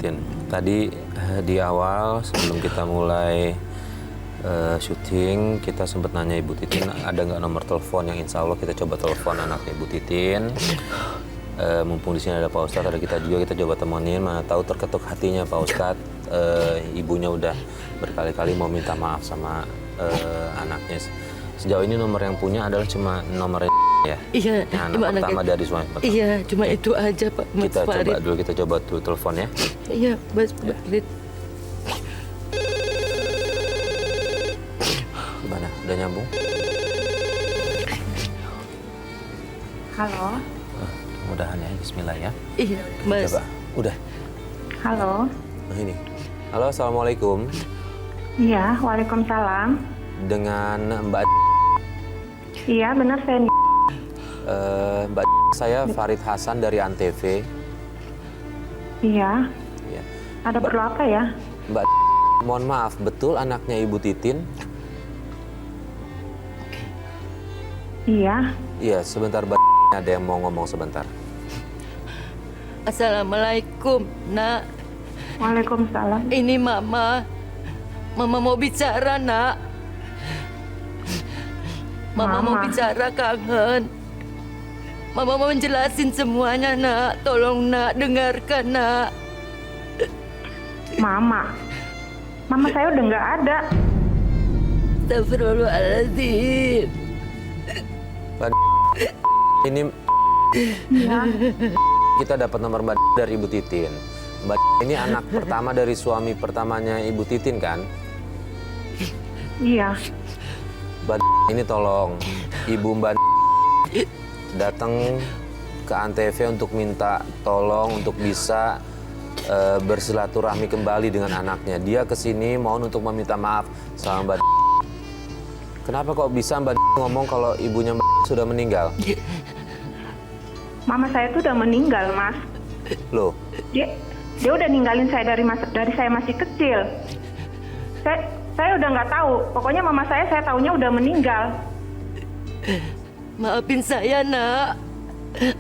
Titin, tadi di awal sebelum kita mulai syuting, kita sempat nanya Ibu Titin ada nggak nomor telepon yang insya Allah kita coba telepon anaknya Ibu Titin. Mumpung di sini ada Pak Ustadz, ada kita juga, kita coba temenin. Mana tahu terketuk hatinya Pak Ustadz, ibunya udah berkali-kali mau minta maaf sama anaknya. Sejauh ini nomor yang punya adalah cuma nomor ya. Iya, yang anak pertama dari suami pertama. Iya, cuma itu aja Pak Mas Kita Farid. coba dulu telepon ya. Iya, Mas Farid. Gimana? Udah nyambung? Halo. Mudahan ya, bismillah ya. Iya, Mas. Coba, udah. Halo. Nah ini. Halo, Assalamualaikum. Iya, waalaikumsalam. Dengan Mbak Iya, benar saya. Mbak saya Farid Hasan dari Antv. Iya. Ya. Ada perlu apa ya? Mbak, mohon maaf, betul anaknya Ibu Titin? Iya. Iya, sebentar Mbak, ada yang mau ngomong sebentar. Assalamualaikum, Nak. Waalaikumsalam. Ini Mama. Mama mau bicara, Nak. Mama mau bicara, kangen. Mama mau menjelasin semuanya, Nak. Tolong, Nak, dengarkan, Nak. Mama. Mama saya udah nggak ada. Astagfirullahaladzim. Mbak, ini Iya. kita dapat nomor Mbak dari Ibu Titin. Mbak ini anak pertama dari suami pertamanya Ibu Titin kan? Iya. Mbak ini tolong Ibu Mbak datang ke Antv untuk minta tolong untuk bisa bersilaturahmi kembali dengan anaknya. Dia kesini mohon untuk meminta maaf sama Mbak. Kenapa kok bisa Mbak ngomong kalau ibunya Mbak sudah meninggal? Mama saya tuh udah meninggal, Mas. Loh, Dia udah ninggalin saya dari saya masih kecil. Saya udah nggak tahu. Pokoknya mama saya taunya udah meninggal. Maafin saya, Nak.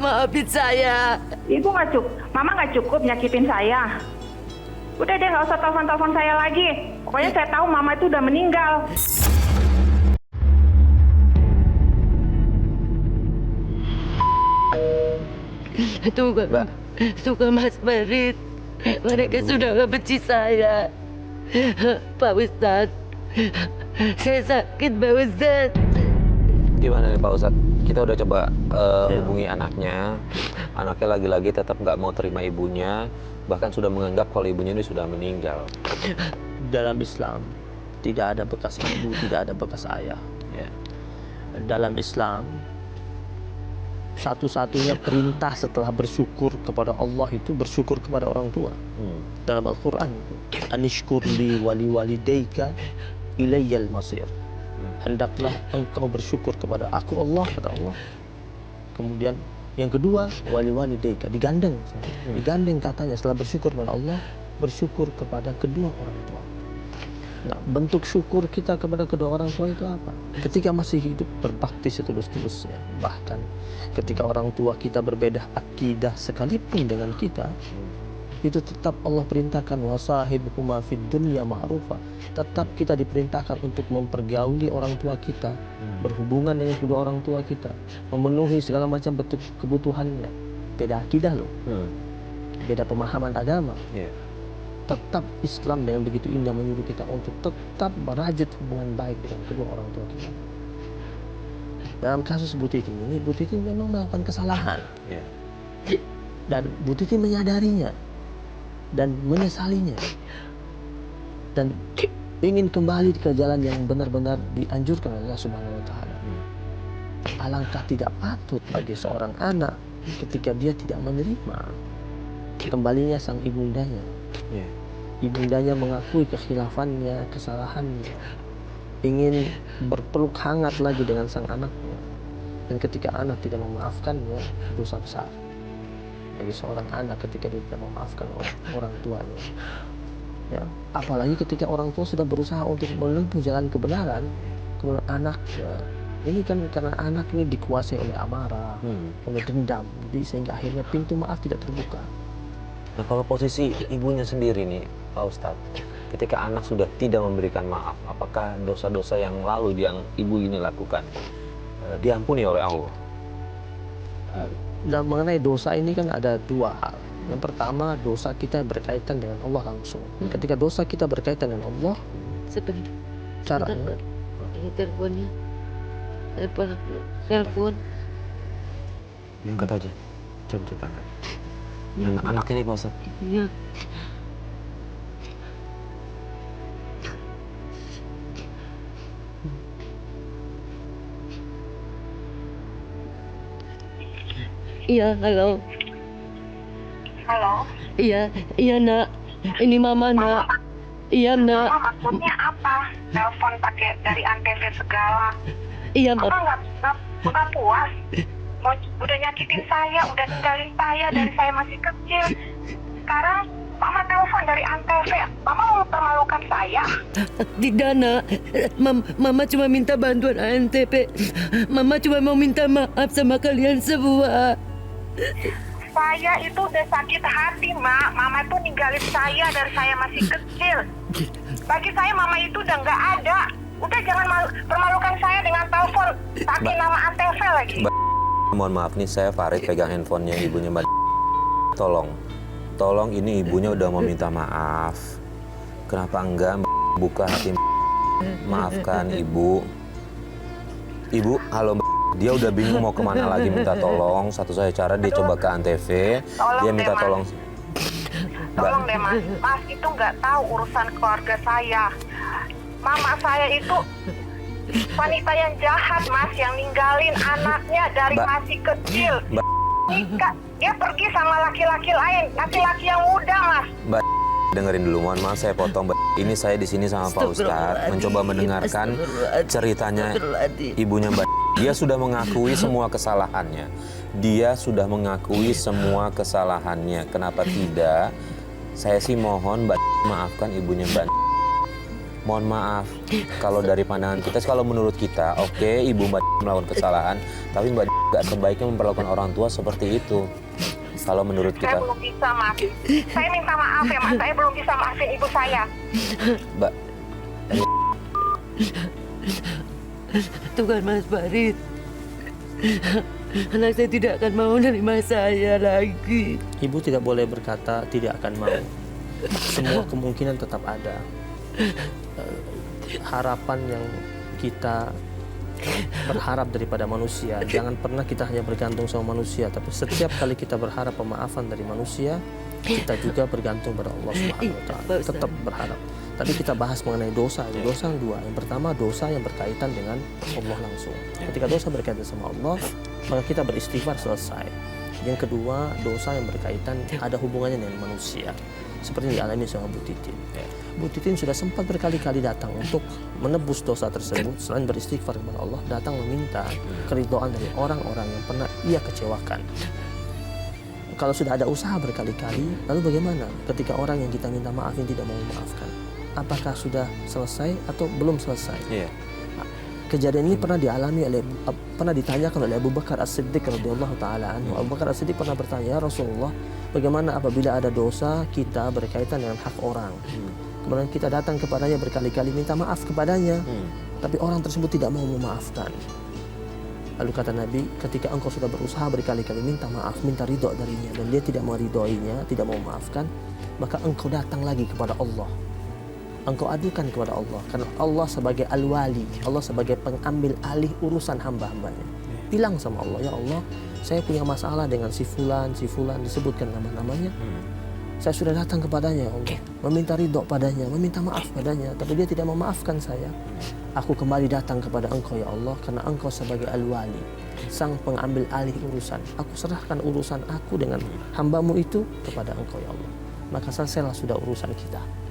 Maafin saya. Ibu nggak cukup. Mama nggak cukup nyakitin saya. Udah deh, nggak usah telepon saya lagi. Pokoknya saya tahu mama itu udah meninggal. Tuh, Mbak. Suka Mas Farid. Mereka sudah nggak benci saya. Pak Ustadz. Saya sakit, Pak Ustadz. gimana nih Pak Ustadz? Kita udah coba hubungi anaknya. Anaknya lagi-lagi tetap nggak mau terima ibunya. Bahkan sudah menganggap kalau ibunya ini sudah meninggal. Dalam Islam tidak ada bekas ibu, tidak ada bekas ayah. Ya. Dalam Islam satu-satunya perintah setelah bersyukur kepada Allah itu bersyukur kepada orang tua. Dalam Al-Quran, anishkur li wali walidayka ilayyal masir. Hendaklah engkau bersyukur kepada aku Allah, kata Allah. Kemudian yang kedua, wali walidayka, digandeng katanya setelah bersyukur kepada Allah, bersyukur kepada kedua orang tua. Nah, bentuk syukur kita kepada kedua orang tua itu apa? Ketika masih hidup berbakti setulus-tulusnya. Bahkan ketika orang tua kita berbeda akidah sekalipun dengan kita, itu tetap Allah perintahkan wasahibhuma fid dunya ma'rufa. Tetap kita diperintahkan untuk mempergauli orang tua kita, berhubungan dengan kedua orang tua kita, memenuhi segala macam bentuk kebutuhannya. Beda akidah loh. Beda pemahaman agama. Yeah. Tetap Islam dengan begitu indah menyuruh kita untuk tetap merajut hubungan baik dengan kedua orang tua kita. Dalam kasus Bu Titin ini, Bu Titin memang melakukan kesalahan. Yeah. Dan Bu Titin menyadarinya dan menyesalinya. Dan ingin kembali ke jalan yang benar-benar dianjurkan oleh Allah Subhanahu wa taala. Alangkah tidak patut bagi seorang anak ketika dia tidak menerima kembalinya sang ibundanya. Yeah. Ibundanya mengakui kekhilafannya, kesalahannya, ingin berpeluk hangat lagi dengan sang anaknya. Dan ketika anak tidak memaafkannya, dosa besar bagi seorang anak ketika dia tidak memaafkan orang tuanya. Ya, apalagi ketika orang tua sudah berusaha untuk menempuh jalan kebenaran, kemudian anak ini kan karena anak ini dikuasai oleh amarah, oleh dendam, jadi sehingga akhirnya pintu maaf tidak terbuka. Nah kalau posisi ibunya sendiri nih Pak Ustadz, ketika anak sudah tidak memberikan maaf, apakah dosa-dosa yang lalu yang ibu ini lakukan diampuni oleh Allah? Dan mengenai dosa ini kan ada dua hal. Yang pertama, dosa kita berkaitan dengan Allah langsung. Ketika dosa kita berkaitan dengan Allah, Sebentar. caranya Ini teleponnya. Telepon. Angkat aja. Coba angkat. Anak ini Pak Ustadz. Iya. Iya, halo. Halo, Iya, iya nak. Ini mama nak. Iya nak. maksudnya apa? Telepon pakai dari Antv segala. Iya Mama mama. nggak puas. Udah nyakitin saya, udah tinggalin saya dari saya masih kecil. Sekarang Mama telepon dari Antv. Mama mau mempermalukan saya. Tidak nak. Mama cuma minta bantuan ANTP. Mama cuma mau minta maaf sama kalian semua. Saya itu udah sakit hati, Mak. Mama tuh ninggalin saya dari saya masih kecil. Bagi saya Mama itu udah nggak ada. Udah jangan permalukan saya dengan telepon pakai nama Antv lagi. Mohon maaf nih, saya Farid pegang handphonenya ibunya Mbak. Tolong ini ibunya udah mau minta maaf. Kenapa enggak buka hati maafkan ibu? Ibu, halo Mbak. Dia udah bingung mau kemana lagi minta tolong. Satu-satunya cara dia coba ke Antv. Dia minta tolong. Tolong deh Mas, Mas itu nggak tahu urusan keluarga saya. Mama saya itu wanita yang jahat Mas, yang ninggalin anaknya dari Mbak. masih kecil. Mbak. Dia pergi sama laki-laki lain, laki-laki yang muda Mas. Mbak, dengerin dulu, mohon maaf saya potong. Mbak. Ini saya di sini sama Pak Ustadz mencoba mendengarkan ceritanya ibunya Mbak. Dia sudah mengakui semua kesalahannya. Dia sudah mengakui semua kesalahannya. Kenapa tidak? Saya sih mohon Mbak maafkan ibunya Mbak. Mohon maaf kalau dari pandangan kita, kalau menurut kita, oke, ibu Mbak melakukan kesalahan, tapi Mbak nggak sebaiknya memperlakukan orang tua seperti itu. Kalau menurut Saya kita, belum bisa Mas. Saya minta maaf ya Mas, saya belum bisa maafin ibu saya. Mbak, Tuh kan Mas Farid. Anak saya tidak akan mau menerima saya lagi. ibu tidak boleh berkata tidak akan mau. Semua kemungkinan tetap ada. Harapan yang kita berharap daripada manusia, jangan pernah kita hanya bergantung sama manusia, tapi setiap kali kita berharap pemaafan dari manusia, kita juga bergantung pada Allah Subhanahu wa taala. Tetap berharap. Tadi kita bahas mengenai dosa. Dosa yang dua. Yang pertama, dosa yang berkaitan dengan Allah langsung. Ketika dosa berkaitan sama Allah, maka kita beristighfar, selesai. Yang kedua, dosa yang berkaitan ada hubungannya dengan manusia, seperti yang dialami sama Bu Titin. Bu Titin sudah sempat berkali-kali datang untuk menebus dosa tersebut. Selain beristighfar kepada Allah, datang meminta keridhaan dari orang-orang yang pernah ia kecewakan. Kalau sudah ada usaha berkali-kali, lalu bagaimana ketika orang yang kita minta maaf yang tidak mau memaafkan? Apakah sudah selesai atau belum selesai? iya. Kejadian ini pernah ditanyakan oleh Abu Bakar As-Siddiq radhiyallahu taala anhu. Abu Bakar As-Siddiq pernah bertanya, "Ya Rasulullah, bagaimana apabila ada dosa kita berkaitan dengan hak orang? Kemudian kita datang kepadanya berkali-kali minta maaf kepadanya, tapi orang tersebut tidak mau memaafkan." Lalu kata Nabi, ketika engkau sudah berusaha berkali-kali minta maaf, minta ridho darinya, dan dia tidak meridhoinya, tidak mau memaafkan, maka engkau datang lagi kepada Allah. Engkau adukan kepada Allah, karena Allah sebagai al-wali, Allah sebagai pengambil alih urusan hamba-hambanya. Bilang sama Allah, "Ya Allah, saya punya masalah dengan si fulan, disebutkan nama-namanya. Saya sudah datang kepadanya, ya Allah, meminta ridho padanya, meminta maaf padanya, tapi dia tidak memaafkan saya. Aku kembali datang kepada engkau ya Allah, karena engkau sebagai al-wali, sang pengambil alih urusan. Aku serahkan urusan aku dengan hambamu itu kepada engkau ya Allah. Maka selesailah sudah urusan kita."